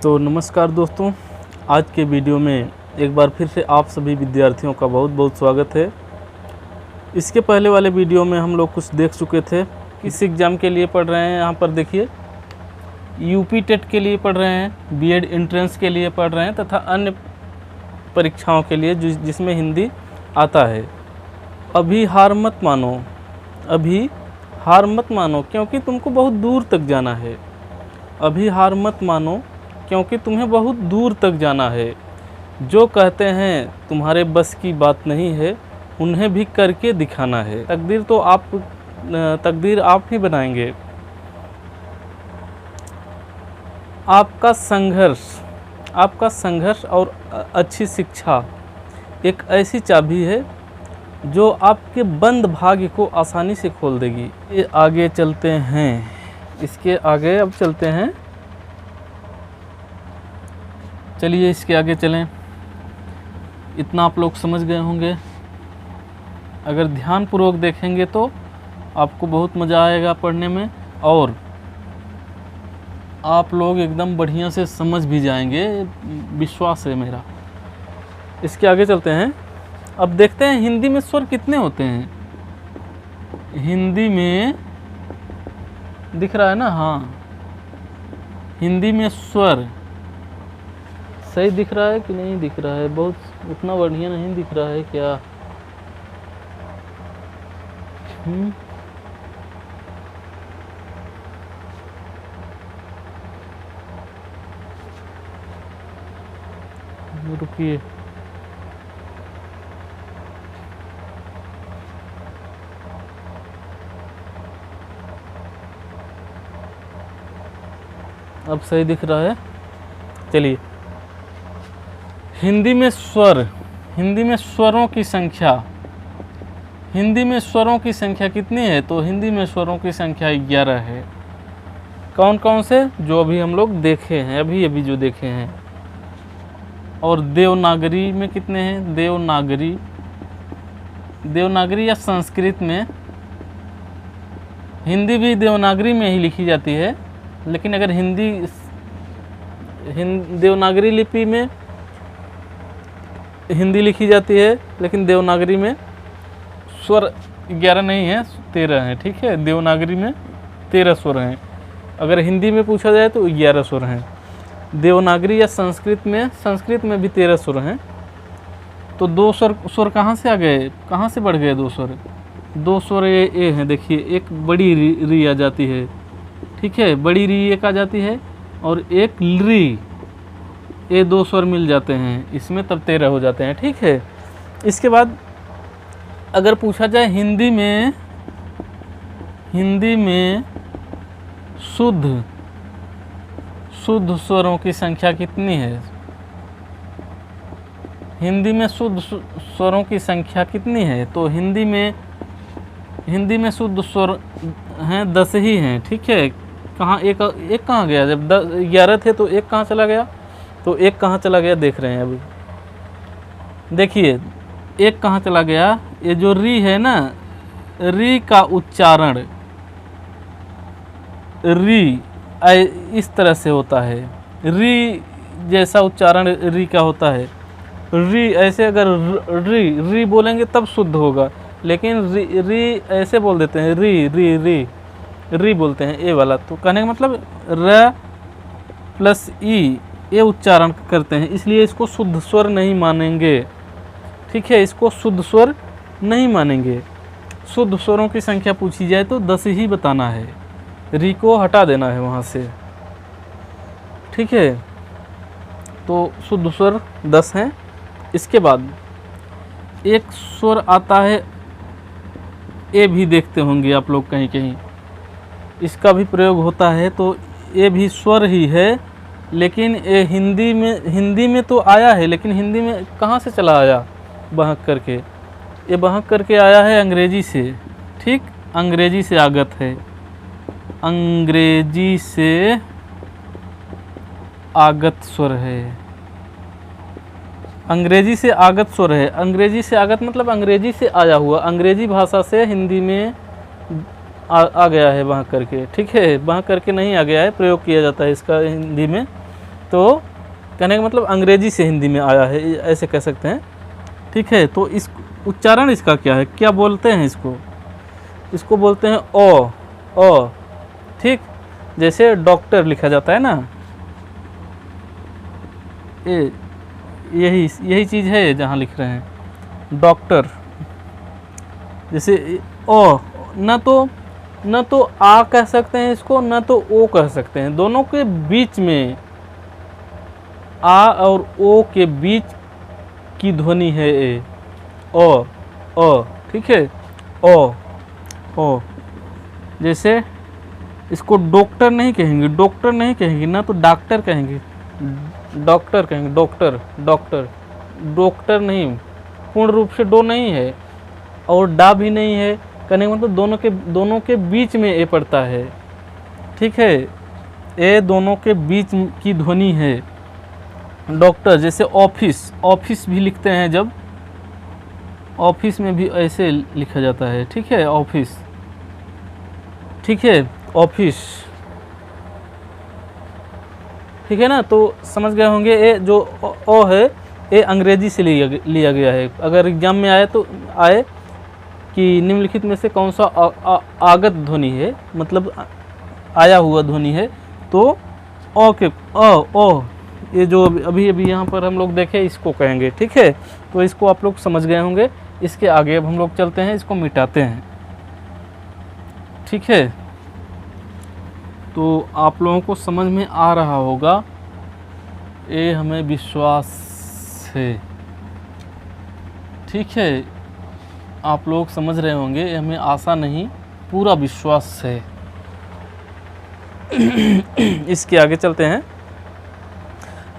तो नमस्कार दोस्तों, आज के वीडियो में एक बार फिर से आप सभी विद्यार्थियों का बहुत बहुत स्वागत है। इसके पहले वाले वीडियो में हम लोग कुछ देख चुके थे, किस एग्ज़ाम के लिए पढ़ रहे हैं। यहाँ पर देखिए, यूपी टेट के लिए पढ़ रहे हैं, बीएड एंट्रेंस के लिए पढ़ रहे हैं तथा अन्य परीक्षाओं के लिए जिसमें हिंदी आता है। अभी हार मत मानो, अभी हार मत मानो क्योंकि तुमको बहुत दूर तक जाना है। अभी हार मत मानो क्योंकि तुम्हें बहुत दूर तक जाना है। जो कहते हैं तुम्हारे बस की बात नहीं है, उन्हें भी करके दिखाना है। तकदीर आप ही बनाएंगे। आपका संघर्ष और अच्छी शिक्षा एक ऐसी चाबी है जो आपके बंद भाग्य को आसानी से खोल देगी। ये आगे चलते हैं, इसके आगे अब चलते हैं। चलिए इसके आगे चलें। इतना आप लोग समझ गए होंगे। अगर ध्यानपूर्वक देखेंगे तो आपको बहुत मज़ा आएगा पढ़ने में और आप लोग एकदम बढ़िया से समझ भी जाएंगे, विश्वास है मेरा। इसके आगे चलते हैं। अब देखते हैं हिंदी में स्वर कितने होते हैं। हिंदी में दिख रहा है ना? हाँ, हिंदी में स्वर सही दिख रहा है कि नहीं दिख रहा है? बहुत उतना बढ़िया नहीं दिख रहा है क्या? रुकिए, अब सही दिख रहा है। चलिए, हिंदी में स्वरों की संख्या, हिंदी में स्वरों की संख्या कितनी है? तो हिंदी में स्वरों की संख्या 11 है। कौन कौन से? जो अभी हम लोग देखे हैं, अभी जो देखे हैं। और देवनागरी में कितने हैं? देवनागरी या संस्कृत में, हिंदी भी देवनागरी में ही लिखी जाती है, लेकिन अगर देवनागरी लिपि में हिंदी लिखी जाती है, लेकिन देवनागरी में स्वर 11 नहीं है, 13 हैं। ठीक है, देवनागरी में 13 स्वर हैं। अगर हिंदी में पूछा जाए तो 11 स्वर हैं। देवनागरी या संस्कृत में भी 13 स्वर हैं। तो दो स्वर कहाँ से आ गए, कहाँ से बढ़ गए? 2 स्वर, 2 स्वर ए हैं। देखिए, एक बड़ी री आ जाती है। ठीक है, बड़ी री एक आ जाती है और एक री, ये 2 स्वर मिल जाते हैं इसमें, तब 13 हो जाते हैं। ठीक है, इसके बाद अगर पूछा जाए हिंदी में शुद्ध स्वरों की संख्या कितनी है? हिंदी में शुद्ध स्वरों की संख्या कितनी है? तो हिंदी में शुद्ध स्वर हैं 10 ही हैं। ठीक है, कहाँ एक कहाँ गया? जब 11 थे तो एक कहाँ चला गया? तो एक कहाँ चला गया देख रहे हैं अभी। देखिए, एक कहाँ चला गया? ये जो री है ना, री का उच्चारण री इस तरह से होता है। री जैसा उच्चारण री का होता है। री ऐसे अगर री बोलेंगे तब शुद्ध होगा, लेकिन री ऐसे बोल देते हैं, री बोलते हैं, ए वाला। तो कहने का मतलब र प्लस ई, ये उच्चारण करते हैं, इसलिए इसको शुद्ध स्वर नहीं मानेंगे। ठीक है, इसको शुद्ध स्वर नहीं मानेंगे। शुद्ध स्वरों की संख्या पूछी जाए तो 10 ही बताना है, री को हटा देना है वहाँ से। ठीक है, तो शुद्ध स्वर 10 हैं। इसके बाद एक स्वर आता है, ए भी देखते होंगे आप लोग कहीं कहीं, इसका भी प्रयोग होता है। तो ये भी स्वर ही है, लेकिन ये हिंदी में तो आया है, लेकिन हिंदी में कहाँ से चला आया? बहक करके। ये बहक करके आया है अंग्रेजी से। ठीक, अंग्रेजी से आगत है, अंग्रेजी से आगत स्वर है। अंग्रेजी से आगत स्वर है। अंग्रेजी से आगत मतलब अंग्रेजी से आया हुआ, अंग्रेजी भाषा से हिंदी में आ गया है वहाँ करके। ठीक है, वहाँ करके नहीं आ गया है, प्रयोग किया जाता है इसका हिंदी में। तो कहने का मतलब अंग्रेजी से हिंदी में आया है, ऐसे कह सकते हैं। ठीक है, तो इस उच्चारण इसका क्या है, क्या बोलते हैं इसको? इसको बोलते हैं ओ। ठीक, जैसे डॉक्टर लिखा जाता है ना, यही चीज़ है जहाँ लिख रहे हैं डॉक्टर। जैसे ओ, न तो आ कह सकते हैं इसको, न तो ओ कह सकते हैं, दोनों के बीच में, आ और ओ के बीच की ध्वनि है ए, ओ। ठीक है, ओ। जैसे इसको डॉक्टर नहीं कहेंगे, ना तो डॉक्टर कहेंगे, डॉक्टर नहीं, पूर्ण रूप से डो नहीं है और डा भी नहीं है, कहने का मतलब दोनों के बीच में ए पड़ता है। ठीक है, ए दोनों के बीच की ध्वनि है डॉक्टर। जैसे ऑफिस भी लिखते हैं, जब ऑफिस में भी ऐसे लिखा जाता है। ठीक है, ऑफिस। ठीक है, ऑफिस। ठीक है ना, तो समझ गए होंगे। ए जो ओ है, ये अंग्रेजी से लिया गया है। अगर एग्जाम में आए कि निम्नलिखित में से कौन सा आगत ध्वनि है, मतलब आया हुआ ध्वनि है, तो ओ के ओ ये जो अभी यहाँ पर हम लोग देखें, इसको कहेंगे। ठीक है, तो इसको आप लोग समझ गए होंगे। इसके आगे अब हम लोग चलते हैं, इसको मिटाते हैं। ठीक है, तो आप लोगों को समझ में आ रहा होगा, ये हमें विश्वास है। ठीक है, आप लोग समझ रहे होंगे, ये हमें आशा नहीं, पूरा विश्वास है। इसके आगे चलते हैं।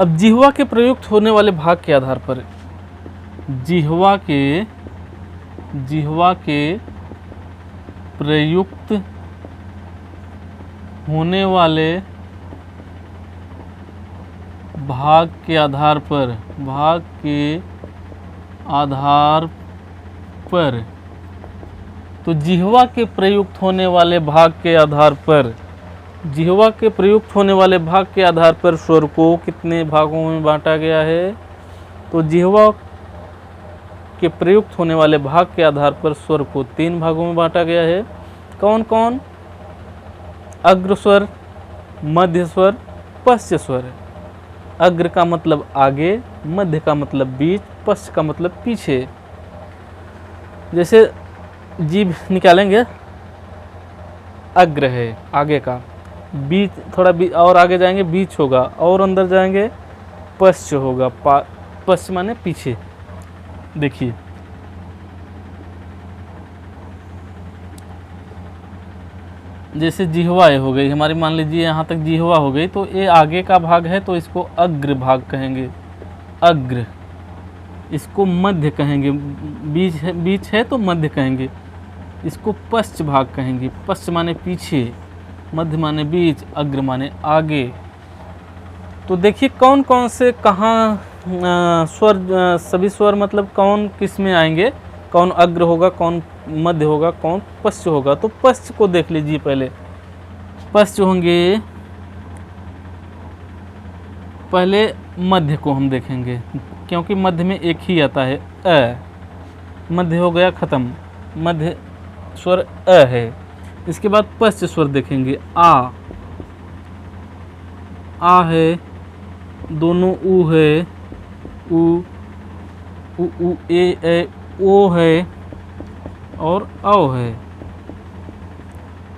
अब जिह्वा के प्रयुक्त होने वाले भाग के आधार पर, जिह्वा के प्रयुक्त होने वाले भाग के आधार पर, तो जिह्वा के प्रयुक्त होने वाले भाग के आधार पर, स्वर को कितने भागों में बांटा गया है? तो जिह्वा के प्रयुक्त होने वाले भाग के आधार पर स्वर को 3 भागों में बांटा गया है। कौन कौन? अग्र स्वर, मध्य स्वर, पश्च स्वर। अग्र का मतलब आगे, मध्य का मतलब बीच, पश्च का मतलब पीछे। जैसे जीभ निकालेंगे, अग्र है आगे का, बीच थोड़ा और आगे जाएंगे बीच होगा, और अंदर जाएंगे पश्च होगा। पश्च माने पीछे। देखिए, जैसे जिह्वा हो गई हमारी, मान लीजिए यहाँ तक जिह्वा हो गई, तो ये आगे का भाग है, तो इसको अग्र भाग कहेंगे, अग्र। इसको मध्य कहेंगे, बीच है तो मध्य कहेंगे। इसको पश्च भाग कहेंगे, पश्च माने पीछे, मध्य माने बीच, अग्र माने आगे। तो देखिए कौन कौन से कहाँ स्वर, सभी स्वर मतलब कौन किस में आएंगे, कौन अग्र होगा, कौन मध्य होगा, कौन पश्च होगा। तो पश्च को देख लीजिए पहले। पश्च होंगे, पहले मध्य को हम देखेंगे, क्योंकि मध्य में एक ही आता है अ। मध्य हो गया खत्म, मध्य स्वर अ है। इसके बाद पश्च स्वर देखेंगे, आ है, दोनों ऊ है, ऊ ए ओ है और औ है।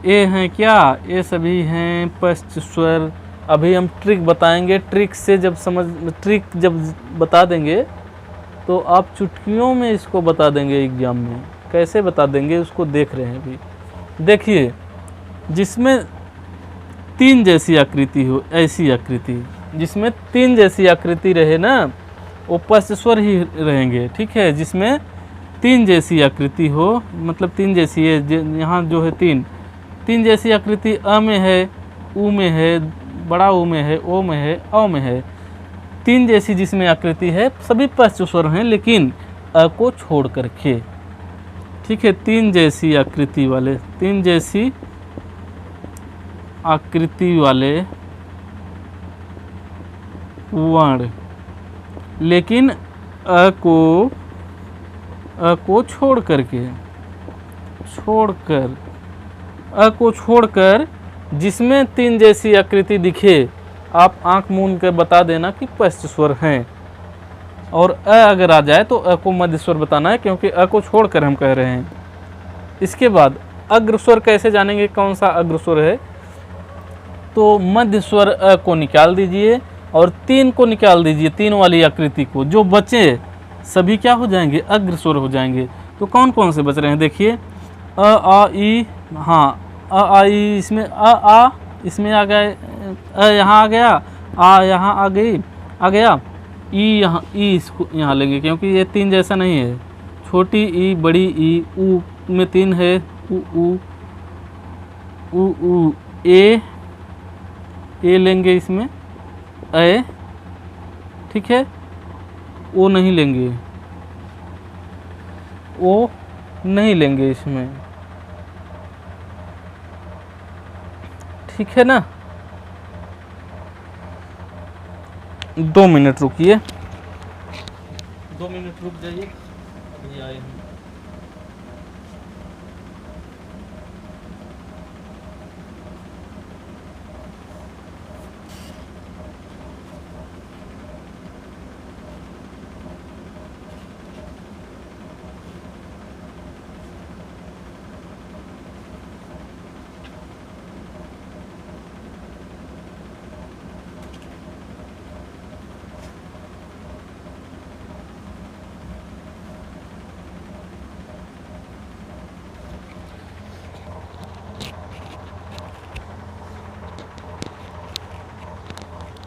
ए हैं क्या? ये सभी हैं पश्च स्वर। अभी हम ट्रिक बताएंगे, ट्रिक जब बता देंगे तो आप चुटकियों में इसको बता देंगे एग्जाम में। कैसे बता देंगे उसको देख रहे हैं अभी। देखिए, जिसमें 3 जैसी आकृति हो, ऐसी आकृति जिसमें 3 जैसी आकृति रहे ना, वो पश्च स्वर ही रहेंगे। ठीक है, जिसमें 3 जैसी आकृति हो, मतलब 3 जैसी है, यहाँ जो है 3 जैसी आकृति अ में है, उ में है, बड़ा ऊ में है, ओ में है, औ में है। 3 जैसी जिसमें आकृति है सभी पश्च स्वर हैं, लेकिन अ को छोड़ करके। ठीक है, 3 जैसी आकृति वाले, 3 जैसी आकृति वाले वर्ण, लेकिन अ को छोड़कर अ को छोड़कर जिसमें तीन जैसी आकृति दिखे, आप आंख मूंद कर बता देना कि पश्च स्वर हैं। और अ अगर आ जाए तो अ को मध्य स्वर बताना है, क्योंकि अ को छोड़कर हम कह रहे हैं। इसके बाद अग्र स्वर कैसे जानेंगे कौन सा अग्र स्वर है? तो मध्य स्वर अ को निकाल दीजिए और तीन को निकाल दीजिए, तीन वाली आकृति को। जो बचे सभी क्या हो जाएंगे? अग्र स्वर हो जाएंगे। तो कौन कौन से बच रहे हैं देखिए, अ आ ई, हाँ अ आ ई इसमें आ इसमें आ गए, अ यहाँ आ गया, आ यहाँ आ गया, ई यहाँ, ई इसको यहाँ लेंगे क्योंकि ये तीन जैसा नहीं है। छोटी ई, बड़ी ई, ऊ में तीन है, ऊ ए लेंगे इसमें, ए, ठीक है। ओ नहीं लेंगे इसमें, ठीक है ना। 2 मिनट रुकिए, 2 मिनट रुक जाइए, अभी आए हैं।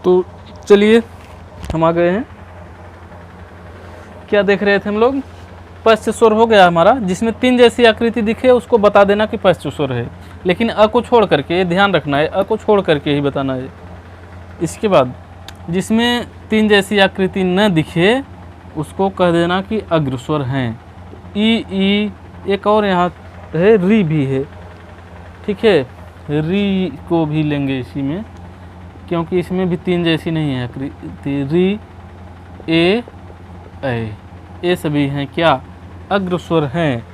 तो चलिए हम आ गए हैं। क्या देख रहे थे हम लोग? पश्च स्वर हो गया हमारा, जिसमें तीन जैसी आकृति दिखे उसको बता देना कि पश्च स्वर है, लेकिन अ को छोड़ करके, ये ध्यान रखना है, अ को छोड़ करके ही बताना है। इसके बाद जिसमें तीन जैसी आकृति न दिखे उसको कह देना कि अग्र स्वर हैं। ई, एक और यहाँ है री भी है, ठीक है। री को भी लेंगे इसी में, क्योंकि इसमें भी तीन जैसी नहीं है आकृति। री, ए, ये सभी हैं क्या? अग्र स्वर हैं।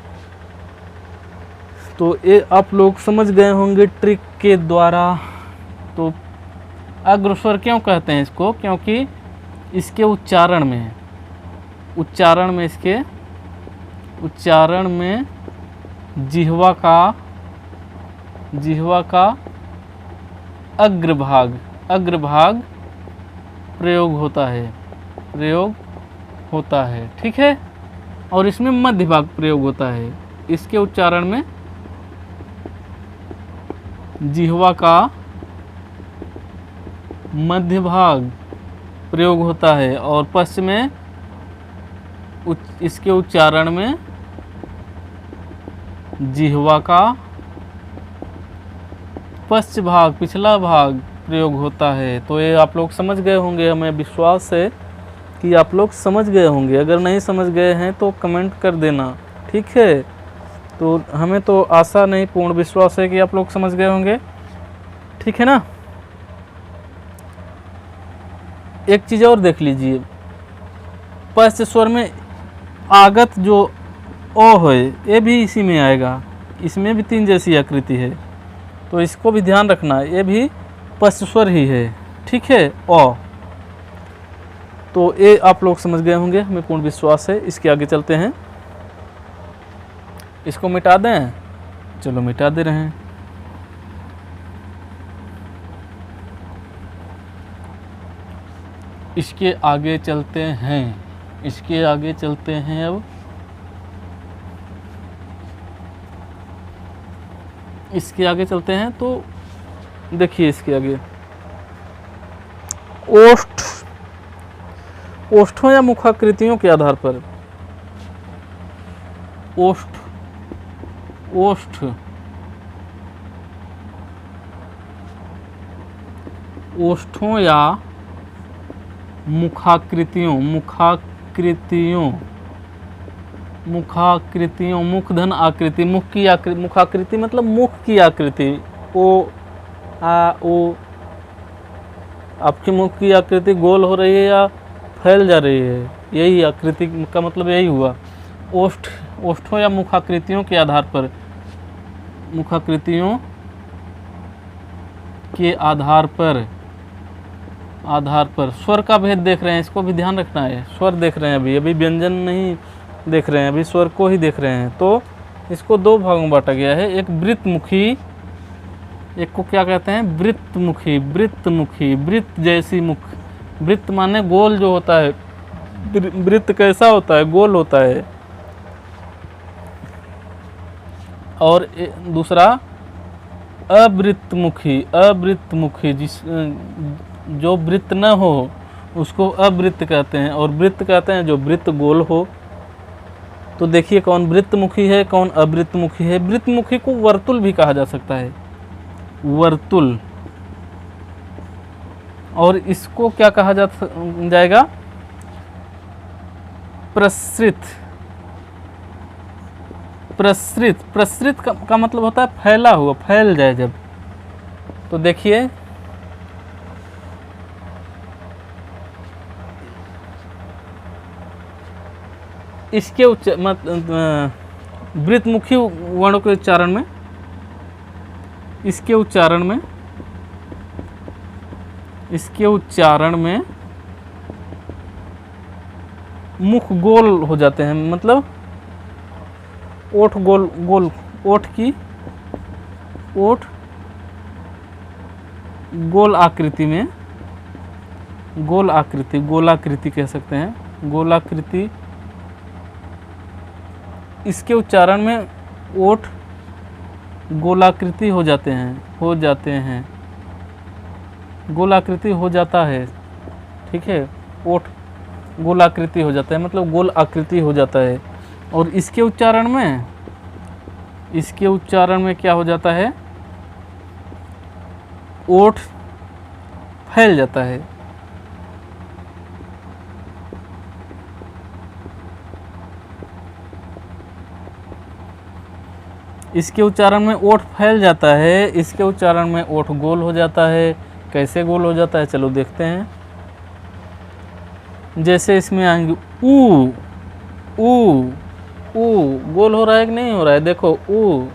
तो ये आप लोग समझ गए होंगे ट्रिक के द्वारा। तो अग्र स्वर क्यों कहते हैं इसको? क्योंकि इसके उच्चारण में जिह्वा का अग्रभाग प्रयोग होता है, ठीक है। और इसमें मध्य भाग प्रयोग होता है। इसके उच्चारण में जिह्वा का मध्य भाग प्रयोग होता है, और पश्च में इसके उच्चारण में जिह्वा का पश्च भाग, पिछला भाग प्रयोग होता है। तो ये आप लोग समझ गए होंगे, हमें विश्वास है कि आप लोग समझ गए होंगे। अगर नहीं समझ गए हैं तो कमेंट कर देना, ठीक है। तो हमें तो आशा नहीं, पूर्ण विश्वास है कि आप लोग समझ गए होंगे, ठीक है ना। एक चीज़ और देख लीजिए, पश्च स्वर में आगत जो ओ है ये भी इसी में आएगा। इसमें भी तीन जैसी आकृति है, तो इसको भी ध्यान रखना, ये भी पश्च स्वर ही है, ठीक है। ओ, तो ये आप लोग समझ गए होंगे, हमें पूर्ण विश्वास है। इसके आगे चलते हैं। इसको मिटा दें? चलो मिटा दे रहे हैं। इसके आगे चलते हैं, अब इसके आगे चलते हैं। तो देखिए इसके आगे ओष्ठों या मुखाकृतियों के आधार पर ओष्ठों या मुखाकृतियों, मुखधन आकृति, मुख की आकृति, मुखाकृति मतलब मुख की आकृति। ओ, आ, ओ, आपके मुख की आकृति गोल हो रही है या फैल जा रही है, यही आकृति का मतलब यही हुआ। ओष्ठों या मुखाकृतियों के आधार पर, मुखाकृतियों के आधार पर स्वर का भेद देख रहे हैं, इसको भी ध्यान रखना है। स्वर देख रहे हैं, अभी व्यंजन नहीं देख रहे हैं, अभी स्वर को ही देख रहे हैं। तो इसको दो भागों में बांटा गया है, एक वृत्तमुखी, एक को क्या कहते हैं वृत्तमुखी। वृत्तमुखी, वृत्त जैसी मुख, वृत्त माने गोल जो होता है, वृत्त कैसा होता है, गोल होता है। और दूसरा अवृत्तमुखी, अवृत्तमुखी जो वृत्त न हो उसको अवृत्त कहते हैं, और वृत्त कहते हैं जो वृत्त गोल हो। तो देखिए कौन वृत्तमुखी है, कौन अवृत्तमुखी है। वृत्तमुखी को वर्तुल भी कहा जा सकता है, वर्तुल। और इसको क्या कहा जाएगा, प्रसृत। प्रसृत, प्रसृत का मतलब होता है फैला हुआ, फैल जाए जब। तो देखिए इसके वृत्तमुखी वर्णों के उच्चारण में, इसके उच्चारण में मुख गोल हो जाते हैं, मतलब ओठ गोल, ओठ गोल आकृति में, गोलाकृति कह सकते हैं, गोलाकृति। इसके उच्चारण में ओठ गोलाकृति हो जाते हैं, गोलाकृति हो जाता है, ठीक है। ओठ गोलाकृति हो जाता है, मतलब गोल आकृति हो जाता है। और इसके उच्चारण में क्या हो जाता है, ओठ फैल जाता है। इसके उच्चारण में ओठ फैल जाता है, इसके उच्चारण में ओठ गोल हो जाता है। कैसे गोल हो जाता है, चलो देखते हैं। जैसे इसमें आएंगे ऊ, गोल हो रहा है कि नहीं हो रहा है, देखो ऊ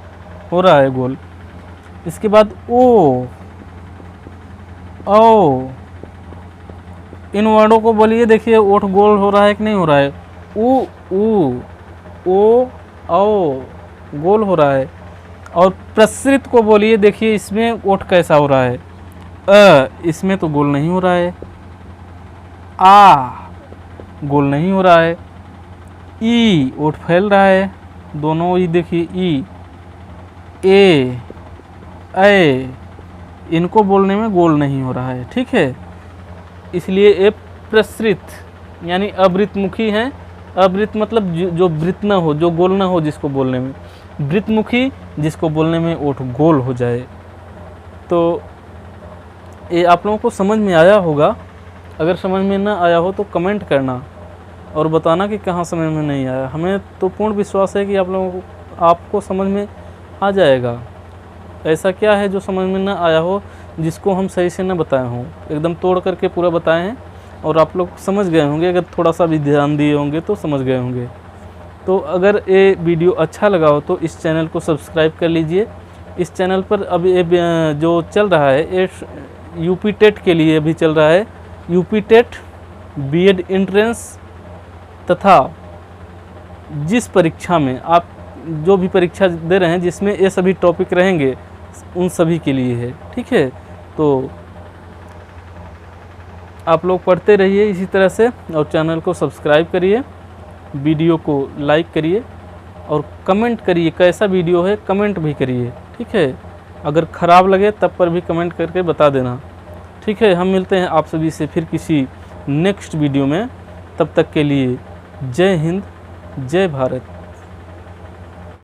हो रहा है गोल। इसके बाद ओ, इन वर्णों को बोलिए, देखिए ओठ गोल हो रहा है कि नहीं हो रहा है। ऊ, ओ, औ, गोल हो रहा है। और प्रसृत को बोलिए, देखिए इसमें ओठ कैसा हो रहा है। इसमें तो गोल नहीं हो रहा है। आ, गोल नहीं हो रहा है। ई, ओठ फैल रहा है, दोनों ई देखिए, ई, ए, इनको बोलने में गोल नहीं हो रहा है, ठीक है। इसलिए ये प्रसृत यानी अवृत्तमुखी हैं। अवृत्त मतलब जो वृत्त न हो, जो गोल न हो जिसको बोलने में। वृत्तमुखी जिसको बोलने में ओठ गोल हो जाए। तो ये आप लोगों को समझ में आया होगा। अगर समझ में ना आया हो तो कमेंट करना और बताना कि कहाँ समझ में नहीं आया। हमें तो पूर्ण विश्वास है कि आपको समझ में आ जाएगा। ऐसा क्या है जो समझ में ना आया हो, जिसको हम सही से न बताए हों। एकदम तोड़ करके पूरा बताए हैं और आप लोग समझ गए होंगे। अगर थोड़ा सा भी ध्यान दिए होंगे तो समझ गए होंगे। तो अगर ये वीडियो अच्छा लगा हो तो इस चैनल को सब्सक्राइब कर लीजिए। इस चैनल पर अभी जो चल रहा है ये यूपी टेट के लिए भी चल रहा है। यूपी टेट, बीएड एंट्रेंस तथा जिस परीक्षा में आप जो भी परीक्षा दे रहे हैं जिसमें ये सभी टॉपिक रहेंगे उन सभी के लिए है, ठीक है। तो आप लोग पढ़ते रहिए इसी तरह से और चैनल को सब्सक्राइब करिए, वीडियो को लाइक करिए और कमेंट करिए कैसा वीडियो है, कमेंट भी करिए, ठीक है। अगर ख़राब लगे तब पर भी कमेंट करके बता देना, ठीक है। हम मिलते हैं आप सभी से फिर किसी नेक्स्ट वीडियो में। तब तक के लिए जय हिंद, जय भारत।